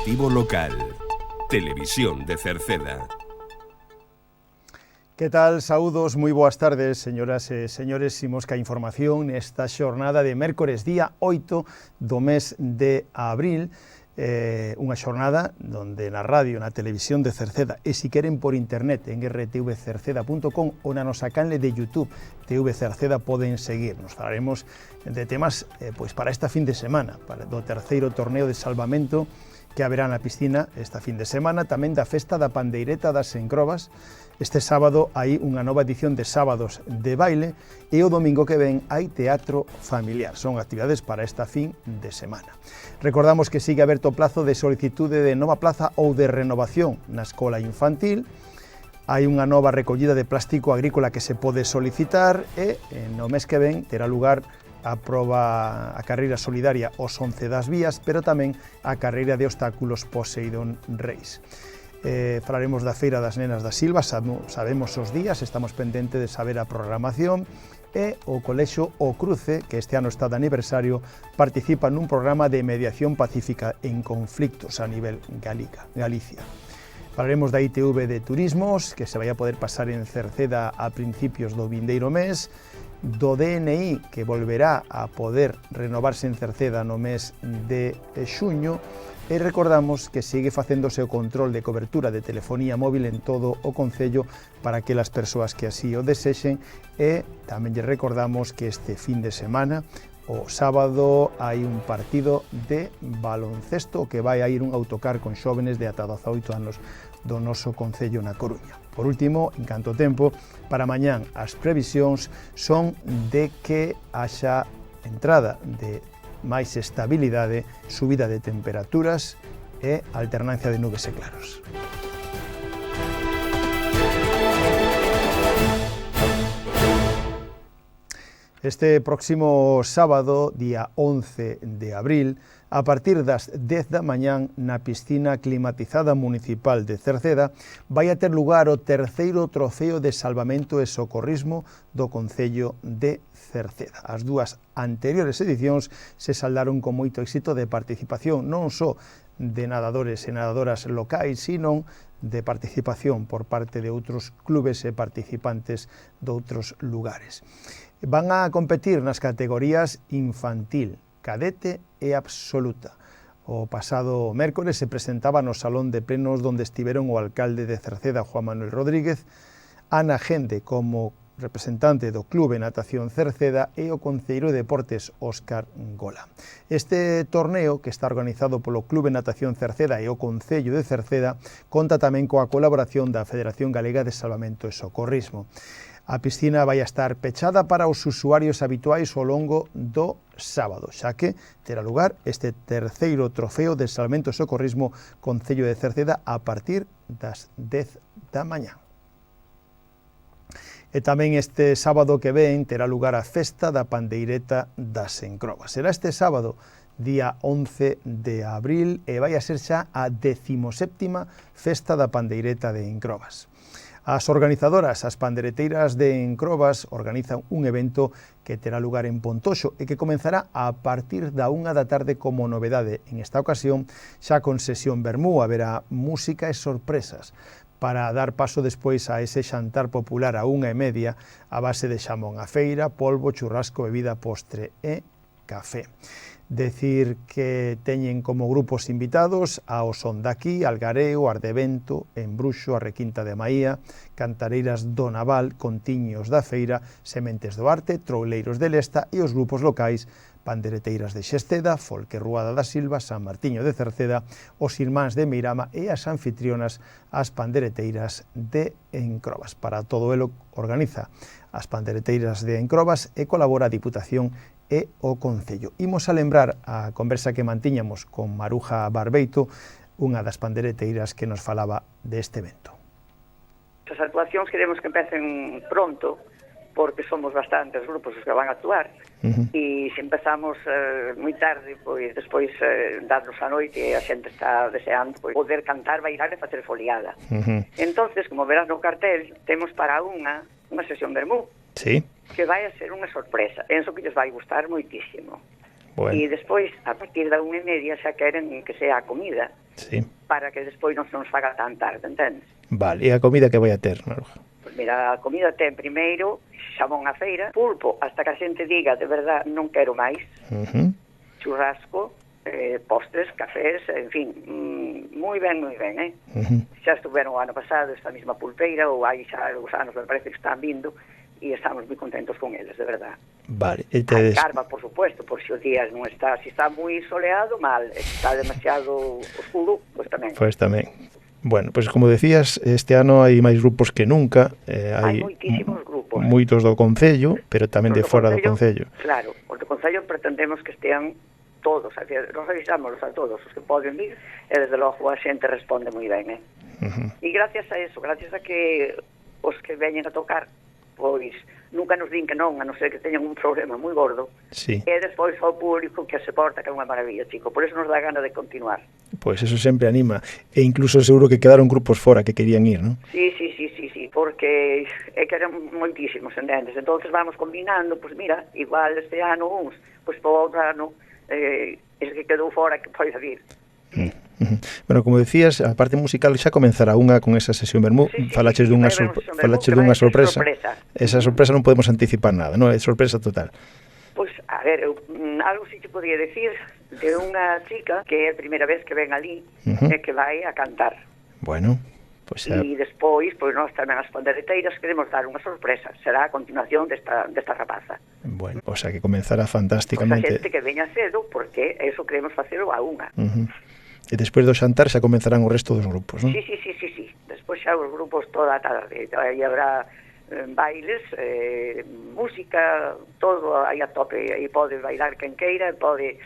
Informativo local. Televisión de Cerceda. Que tal? Saúdos, moi boas tardes, señoras e señores. Imos ca información nesta xornada de mércores día 8 do mes de abril. Unha xornada onde na radio, na televisión de Cerceda e se queren por internet en rtvcerceda.com ou na nosa canle de YouTube TV Cerceda poden seguir. Nos falaremos de temas pois para esta fin de semana, para do terceiro torneo de salvamento que haberá na piscina esta fin de semana, tamén da festa da pandeireta das Encrobas. Este sábado hai unha nova edición de sábados de baile e o domingo que ven hai teatro familiar. Son actividades para esta fin de semana. Recordamos que sigue aberto o plazo de solicitude de nova plaza ou de renovación na escola infantil. Hai unha nova recollida de plástico agrícola que se pode solicitar e no mes que ven terá lugar a carreira solidaria os 11 das vías, pero tamén a carreira de obstáculos Poseidón Reis. Falaremos da Feira das Nenas da Silva, sabemos os días, estamos pendentes de saber a programación, e o Colexio O Cruce, que este ano está de aniversario, participa nun programa de mediación pacífica en conflictos a nivel Galicia. Falaremos da ITV de Turismos, que se vai a poder pasar en Cerceda a principios do vindeiro mes, do DNI, que volverá a poder renovarse en Cerceda no mes de xuño, e recordamos que sigue facéndose o control de cobertura de telefonía móvil en todo o concello para aquelas persoas que así o desexen, e tamén lle recordamos que este fin de semana, o sábado, hai un partido de baloncesto que vai a ir un autocar con xóvenes de ata 18 anos do noso concello na Coruña. Por último, en canto tempo, para mañán as previsións son de que haxa entrada de máis estabilidade, subida de temperaturas e alternancia de nubes e claros. Este próximo sábado, día 11 de abril, a partir das 10 da mañán, na piscina climatizada municipal de Cerceda, vai a ter lugar o terceiro trofeo de salvamento e socorrismo do concello de Cerceda. As dúas anteriores edicións se saldaron con moito éxito de participación, non só de nadadores e nadadoras locais, sino de participación por parte de outros clubes e participantes de outros lugares. Van a competir nas categorías infantil, cadete e absoluta. O pasado mércores se presentaba no Salón de Plenos onde estiveron o alcalde de Cerceda, Juan Manuel Rodríguez, Ana Gende como representante do Clube Natación Cerceda e o concelleiro de Deportes Óscar Gola. Este torneo, que está organizado polo Clube Natación Cerceda e o Concello de Cerceda, conta tamén coa colaboración da Federación Galega de Salvamento e Socorrismo. A piscina vai a estar pechada para os usuarios habituais ao longo do sábado, xa que terá lugar este terceiro trofeo de salvamento e socorrismo Concello de Cerceda a partir das 10 da mañá. E tamén este sábado que ven terá lugar a festa da pandeireta das Encrobas. Será este sábado, día 11 de abril, e vai a ser xa a 17ª festa da pandeireta de Encrobas. As organizadoras, as pandereteiras de Encrobas, organizan un evento que terá lugar en Pontoxo e que comenzará a partir da 1 da tarde como novedade. En esta ocasión, xa con sesión vermú, haberá música e sorpresas, para dar paso despois a ese xantar popular a 1:30 a base de xamón a feira, polvo, churrasco, bebida, postre e café. Decir que teñen como grupos invitados ao Son daqui, Algareo, Ardevento, Embruxo, a Requinta de Maía, Cantareiras do Naval, Contiños da Feira, Sementes do Arte, Trouleiros de Lesta e os grupos locais Pandereteiras de Xesteda, Folquerruada da Silva, San Martiño de Cerceda, os Irmáns de Meirama e as anfitrionas, as Pandereteiras de Encrobas. Para todo elo organiza as Pandereteiras de Encrobas e colabora a Diputación e o Concello. Imos a lembrar a conversa que mantiñamos con Maruja Barbeito, unha das pandereteiras que nos falaba deste evento. As actuacións queremos que empecen pronto, porque somos bastantes grupos os que van a actuar, e se empezamos moi tarde, pois despois darnos a noite e a xente está deseando poder cantar, bailar e facer foliada. Entonces, como verás no cartel, temos para unha sesión vermú, sí, que vai a ser unha sorpresa. Penso que lles vai gustar moitísimo. Bueno. E despois, a partir da 1:30, xa queren que sea a comida, Sí. para que despois non se nos faga tan tarde, entendes? Vale, e a comida que vai a ter, Maruja? Pois mira, a comida ten primeiro xamón a feira, pulpo, hasta que a xente diga, de verdad, non quero máis, churrasco, postres, cafés, en fin, moi ben, Xa estuveron o ano pasado esta mesma pulpeira, ou hai xa os anos, me parece que están vindo, e estamos moi contentos con eles, de verdad. Vale, Hai carva, por supuesto, por si os días non está, si está moi soleado, mal, está demasiado oscuro, pois tamén. Pois tamén. Bueno, pois como decías, este ano hai máis grupos que nunca, hai moitísimos grupos. Moitos do Concello, pero tamén de fora do Concello. Claro, os do Concello pretendemos que estean todos, nos avisámoslos a todos os que poden vir, e desde logo a xente responde moi ben, E gracias a eso, gracias a que os que veñen a tocar, pois nunca nos din que non, a non ser que teñan un problema moi gordo, sí. E despois ao público que se porta, que é unha maravilla, chico, por eso nos dá gana de continuar. Pois eso sempre anima, e incluso seguro que quedaron grupos fora que querían ir, non? Sí, porque é que eran moitísimos, entendes? Entonces vamos combinando, pois mira, igual este ano uns, pois po outro ano, ese que quedou fora que pode vir. Bueno, como decías, a parte musical xa comenzará unha con esa sesión vermú, falaches dunha sorpresa. Esa sorpresa non podemos anticipar nada, non? É sorpresa total. Pois, a ver, algo sí que podía decir de unha chica que é a primeira vez que ven ali e que vai a cantar. Bueno, pois xa... E despois, pois nós tamén as pandereteiras queremos dar unha sorpresa. Será a continuación desta rapaza. Bueno, o sea que comenzará fantásticamente. Pois a xente que veña cedo, porque eso queremos facelo a unha. E despois do xantar xa comenzarán o resto dos grupos, non? Sí. Despois xa os grupos toda a tarde. Aí habrá bailes, música, todo aí a tope. Aí pode bailar quen queira, pode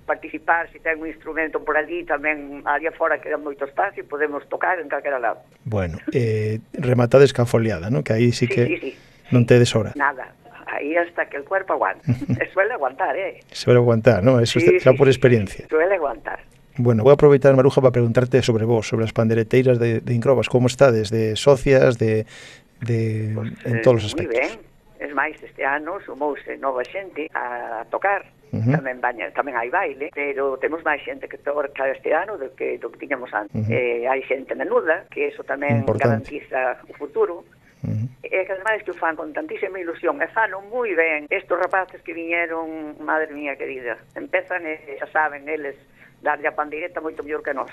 participar, se ten un instrumento por ali, tamén ali afora queda moito espacio, podemos tocar en calquera lado. Bueno, rematades ca foliada, non? Que aí sí que non tedes hora. Nada, aí hasta que el cuerpo aguanta. Suele aguantar, Suele aguantar, non? Eso xa por experiencia. Suele aguantar. Bueno, vou aproveitar, Maruja, para preguntarte sobre vos, sobre as pandereteiras de Incrobas. Como estades? De socias, en todos os aspectos? Moi ben. Es máis, este ano sumouse nova xente a tocar. Tamén hai baile, pero temos máis xente que toca este ano do que tiñamos antes. Hai xente menuda, que eso tamén garantiza o futuro. E que ademais que o fan con tantísima ilusión, e fano moi ben. Estos rapaces que viñeron, madre mía querida, empezan e xa saben eles darlle a pandeireta moito mellor que nós.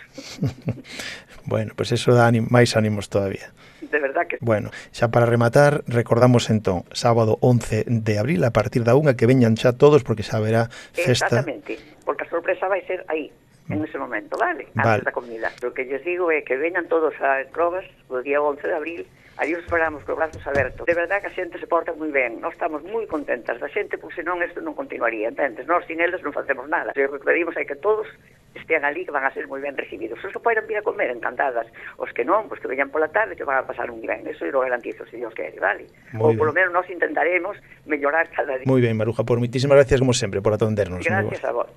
Bueno, pois eso dá máis ánimos todavía. De verdad que... Bueno, xa para rematar, recordamos entón, sábado 11 de abril, a partir da 1, que veñan xa todos, porque xa haberá festa. Exactamente, porque a sorpresa vai ser aí, en ese momento, vale? Antes da comida. Lo que lles digo é que veñan todos a Incrobas o día 11 de abril. Aí os esperamos con brazos abertos. De verdad que a xente se porta moi ben. Nós estamos moi contentas da xente, porque senón isto non continuaría, entendes? Nós sin eles non facemos nada. O que pedimos é que todos estean ali, que van a ser moi ben recibidos. Os que poidan vir a comer, encantadas. Os que non, pois que veñan pola tarde, que van a pasar un ben. Eso eu lo garantizo, se Dios quere, vale? Ou polo menos nós intentaremos mellorar cada día. Moi ben, Maruja, por moitísimas gracias como sempre por atendernos. Gracias a vos.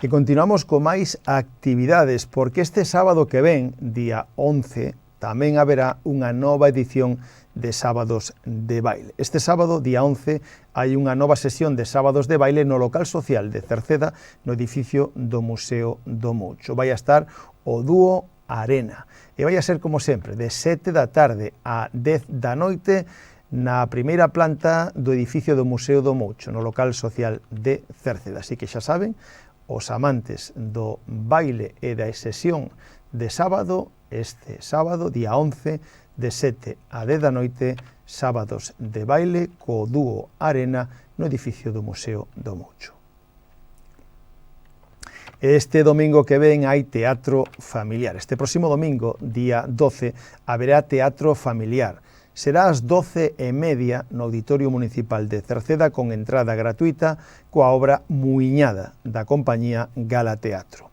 E continuamos con máis actividades, porque este sábado que ven, día 11, tamén haberá unha nova edición de Sábados de Baile. Este sábado, día 11, hai unha nova sesión de Sábados de Baile no local social de Cerceda, no edificio do Museo do Moucho. Vai a estar o dúo Arena. E vai a ser, como sempre, de 7 da tarde a 10 da noite, na primeira planta do edificio do Museo do Moucho, no local social de Cerceda. Así que xa saben, os amantes do baile e da sesión de sábado, este sábado, día 11, de 7 a 10 da noite, Sábados de Baile co dúo Arena no edificio do Museo do Moucho. Este domingo que ven hai teatro familiar. Este próximo domingo, día 12, haberá teatro familiar. Será ás 12:30 no Auditorio Municipal de Cerceda con entrada gratuita coa obra Muiñada da compañía Gala Teatro.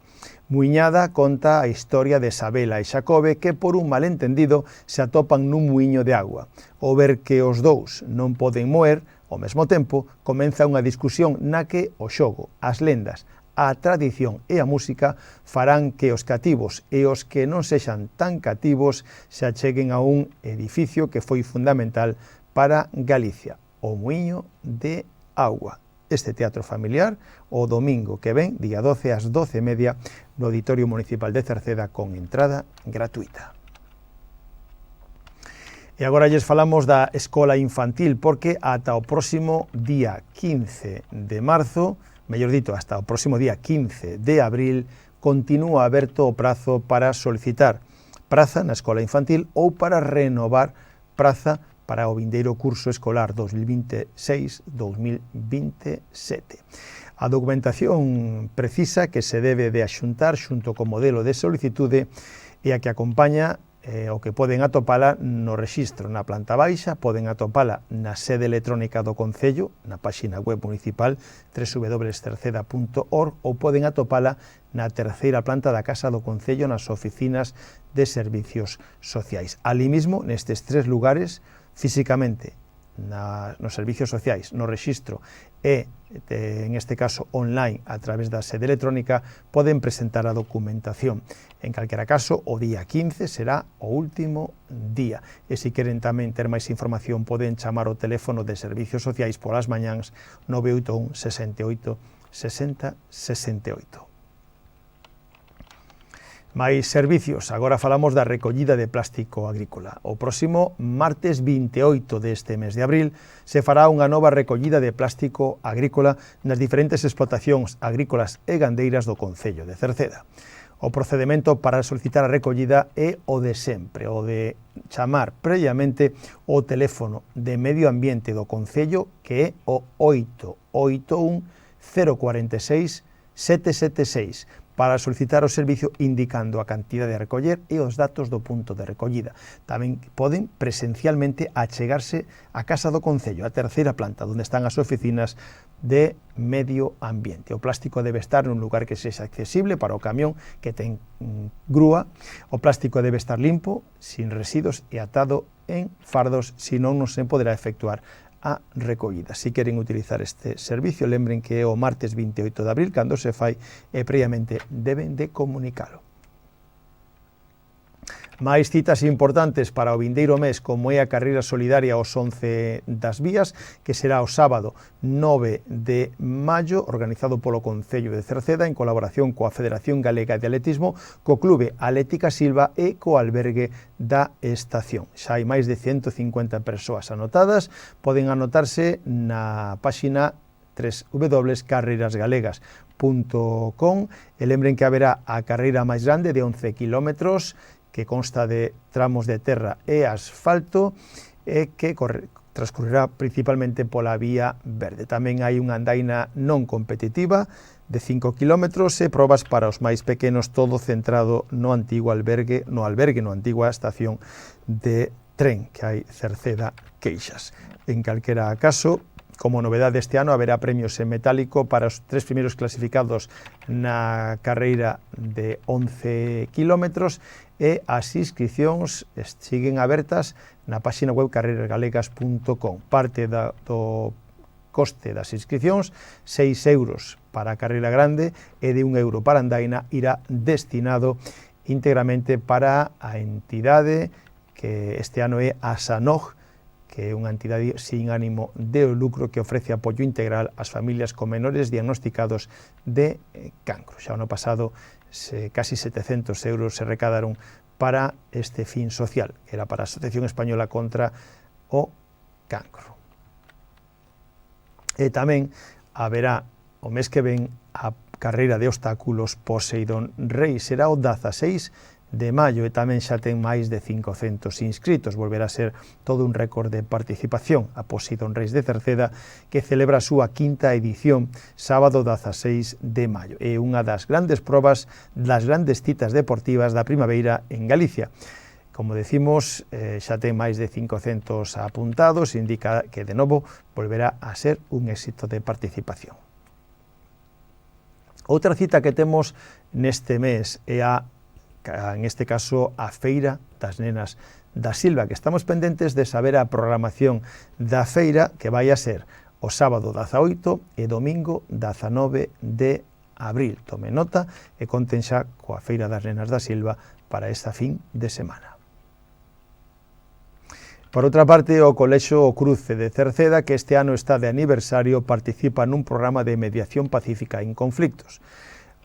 Muiñada conta a historia de Sabela e Xacobe que por un malentendido se atopan nun muiño de agua. Ao ver que os dous non poden moer, ao mesmo tempo comeza unha discusión na que o xogo, as lendas, a tradición e a música farán que os cativos e os que non sexan tan cativos se acheguen a un edificio que foi fundamental para Galicia, o Muiño de Agua. este teatro familiar o domingo que ven, día 12 ás 12:30, no Auditorio Municipal de Cerceda con entrada gratuita. E agora lles falamos da escola infantil, porque ata o próximo día 15 de marzo, mellor dito, hasta o próximo día 15 de abril, continúa aberto o prazo para solicitar praza na escola infantil ou para renovar praza para o vindeiro curso escolar 2026-2027. A documentación precisa que se debe de axuntar xunto co modelo de solicitude e a que acompaña o que poden atopala no rexistro na planta baixa, poden atopala na sede electrónica do Concello, na páxina web municipal www.cerceda.org, ou poden atopala na terceira planta da Casa do Concello nas oficinas de servicios sociais. Ali mismo, nestes tres lugares, físicamente, nos servicios sociais, no rexistro e, en este caso, online a través da sede electrónica, poden presentar a documentación. En calquera caso, o día 15 será o último día. E se queren tamén ter máis información, poden chamar o teléfono de servicios sociais polas mañáns 981 68 60 68. Máis servicios, agora falamos da recollida de plástico agrícola. O próximo martes 28 deste mes de abril se fará unha nova recollida de plástico agrícola nas diferentes explotacións agrícolas e gandeiras do Concello de Cerceda. O procedemento para solicitar a recollida é o de sempre, o de chamar previamente o teléfono de Medio Ambiente do Concello, que é o 881 046 776, para solicitar o servicio indicando a cantidade de recoller e os datos do punto de recollida. Tamén poden presencialmente achegarse á Casa do Concello, a terceira planta, onde están as oficinas de Medio Ambiente. O plástico debe estar nun lugar que sexa accesible para o camión que ten grúa. O plástico debe estar limpo, sin residuos e atado en fardos, senón non se poderá efectuar a recollida. Si queren utilizar este servicio, lembren que é o martes 28 de abril, cando se fai, e previamente deben de comunicalo. Máis citas importantes para o vindeiro mes, como é a carreira solidaria aos 11 das vías, que será o sábado 9 de maio, organizado polo Concello de Cerceda, en colaboración coa Federación Galega de Atletismo, co Clube Atlética Silva e co albergue da estación. Xa hai máis de 150 persoas anotadas, poden anotarse na páxina www.carreirasgalegas.com, e lembren que haberá a carreira máis grande de 11 kilómetros, que consta de tramos de terra e asfalto, e que transcurrirá principalmente pola vía verde. Tamén hai unha andaina non competitiva de 5 kilómetros e probas para os máis pequenos, todo centrado no antigo albergue, no antigua estación de tren que hai Cerceda Queixas. En calquera caso, como novedade este ano, haberá premios en metálico para os tres primeiros clasificados na carreira de 11 kilómetros, e as inscripcións siguen abertas na páxina web carreirasgalegas.com. Parte do coste das inscripcións, 6 euros para a carreira grande e de 1 euro para a andaina, irá destinado íntegramente para a entidade que este ano é a SANOG, que é unha entidade sin ánimo de lucro que ofrece apoio integral ás familias con menores diagnosticados de cancro. Xa ano pasado casi 700 euros se recadaron para este fin social, que era para a Asociación Española contra o Cancro. E tamén haberá o mes que ven a carreira de obstáculos Poseidón Rei, será o 16 de maio e tamén xa ten máis de 500 inscritos. Volverá a ser todo un récord de participación a Poseidón Reis de Cerceda, que celebra a súa quinta edición sábado 16 de maio. É unha das grandes probas, das grandes citas deportivas da primavera en Galicia. Como decimos, xa ten máis de 500 apuntados, indica que de novo volverá a ser un éxito de participación. Outra cita que temos neste mes é en este caso, a Feira das Nenas da Silva, que estamos pendentes de saber a programación da feira, que vai a ser o sábado 18 e domingo 19 de abril. Tome nota e conten xa coa Feira das Nenas da Silva para esta fin de semana. Por outra parte, o Colexio O Cruce de Cerceda, que este ano está de aniversario, participa nun programa de mediación pacífica en conflictos.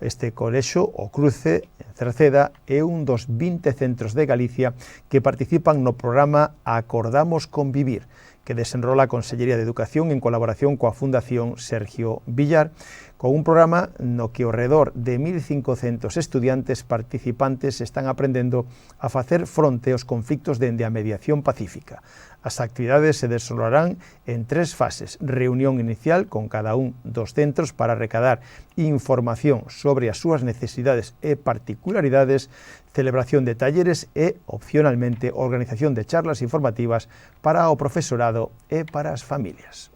Este colexio, O Cruce, en Cerceda, é un dos 20 centros de Galicia que participan no programa Acordamos Convivir, que desenrola a Consellería de Educación en colaboración coa Fundación Sergio Villar, con un programa no que ao redor de 1.500 estudiantes participantes están aprendendo a facer fronte aos conflictos dende a mediación pacífica. As actividades se desenrolarán en 3 fases: reunión inicial con cada un dos centros para recadar información sobre as súas necesidades e particularidades, celebración de talleres e, opcionalmente, organización de charlas informativas para o profesorado e para as familias.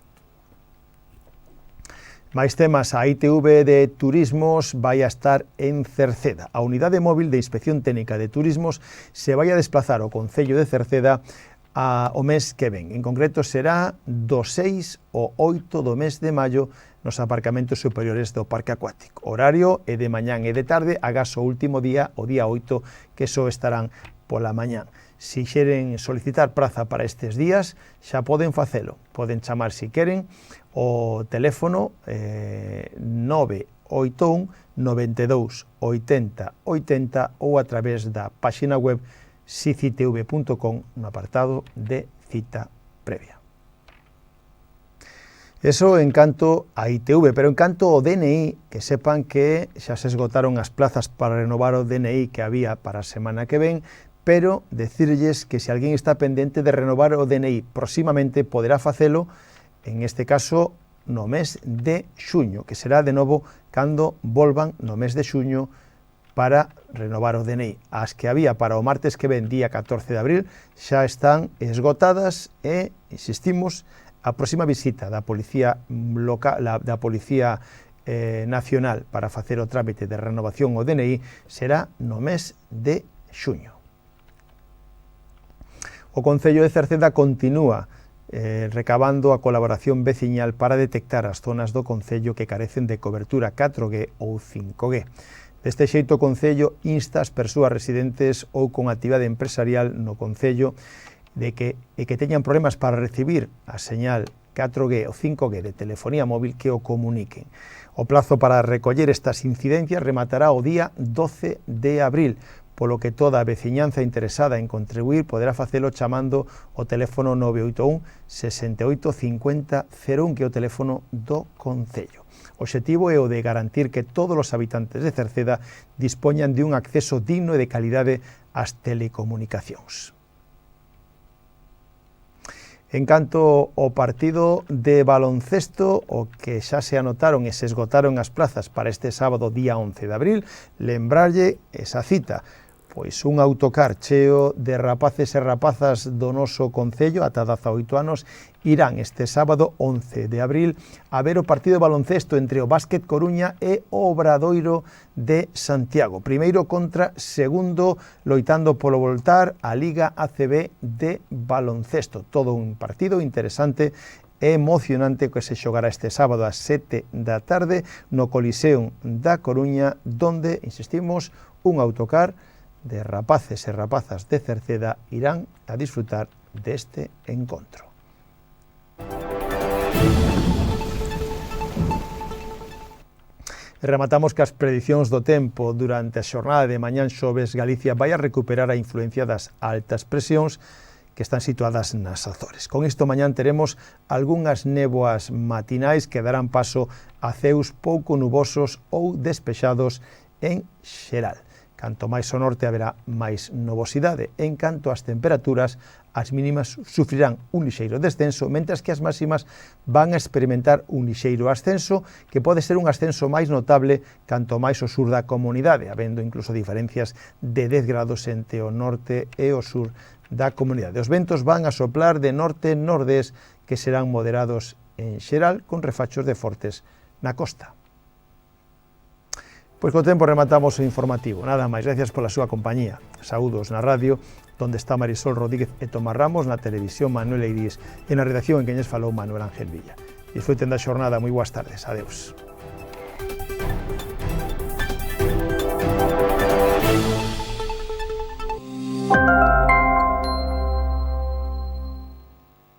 Máis temas, a ITV de Turismos vai a estar en Cerceda. A Unidade Móvil de Inspección Técnica de Turismos se vai a desplazar ao Concello de Cerceda o mes que ven. En concreto será do 6 ao 8 do mes de maio nos aparcamentos superiores do Parque Acuático. Horario é de mañán e de tarde, agás o último día, o día 8, que só estarán pola mañán. Se queren solicitar praza para estes días, xa poden facelo. Poden chamar, se queren, o teléfono 981 92 80 80 ou a través da páxina web sicitv.com no apartado de cita previa. Eso en canto a ITV, pero en canto ao DNI, que sepan que xa se esgotaron as plazas para renovar o DNI que había para a semana que ven, pero decirlles que se alguén está pendente de renovar o DNI próximamente poderá facelo, en este caso no mes de xuño, que será de novo cando volvan no mes de xuño para renovar o DNI. As que había para o martes que ven, día 14 de abril, xa están esgotadas e, insistimos, a próxima visita da Policía Local, da Policía Nacional para facer o trámite de renovación o DNI será no mes de xuño. O Concello de Cerceda continúa recabando a colaboración veciñal para detectar as zonas do Concello que carecen de cobertura 4G ou 5G. Deste xeito, o Concello insta as persoas residentes ou con actividade empresarial no Concello de que teñan problemas para recibir a señal 4G ou 5G de telefonía móvil que o comuniquen. O plazo para recoller estas incidencias rematará o día 12 de abril, polo que toda a veciñanza interesada en contribuir poderá facelo chamando o teléfono 981 68 50 01, que é o teléfono do Concello. O obxectivo é o de garantir que todos os habitantes de Cerceda dispoñan de un acceso digno e de calidade ás telecomunicacións. En canto ao partido de baloncesto, o que xa se anotaron e se esgotaron as plazas para este sábado día 11 de abril, lembrarlle esa cita, pois un autocar cheo de rapaces e rapazas do noso Concello ata 18 anos irán este sábado 11 de abril a ver o partido de baloncesto entre o Básquet Coruña e o Obradoiro de Santiago. Primeiro contra segundo, loitando polo voltar a Liga ACB de baloncesto. Todo un partido interesante e emocionante que se xogará este sábado ás 7 da tarde no Coliseum da Coruña, donde, insistimos, un autocar de rapaces e rapazas de Cerceda irán a disfrutar deste encontro. Rematamos que as predicións do tempo durante a xornada de mañán xoves. Galicia vai a recuperar a influencia das altas presións que están situadas nas Azores. Con isto mañán teremos algunhas néboas matinais que darán paso a ceus pouco nubosos ou despexados en xeral. Canto máis ao norte haberá máis nubosidade. En canto ás temperaturas, as mínimas sufrirán un lixeiro descenso, mentras que as máximas van a experimentar un lixeiro ascenso, que pode ser un ascenso máis notable canto máis ao sur da comunidade, habendo incluso diferencias de 10 grados entre o norte e o sur da comunidade. Os ventos van a soplar de norte-nordés, que serán moderados en xeral, con refachos de fortes na costa. Pois co tempo rematamos o informativo. Nada máis, gracias pola súa compañía. Saúdos na radio, donde está Marisol Rodríguez e Tomás Ramos, na televisión Manuel Eirís e na redacción en que lles falou Manuel Ángel Villa. Disfruten da xornada, moi boas tardes. Adeus.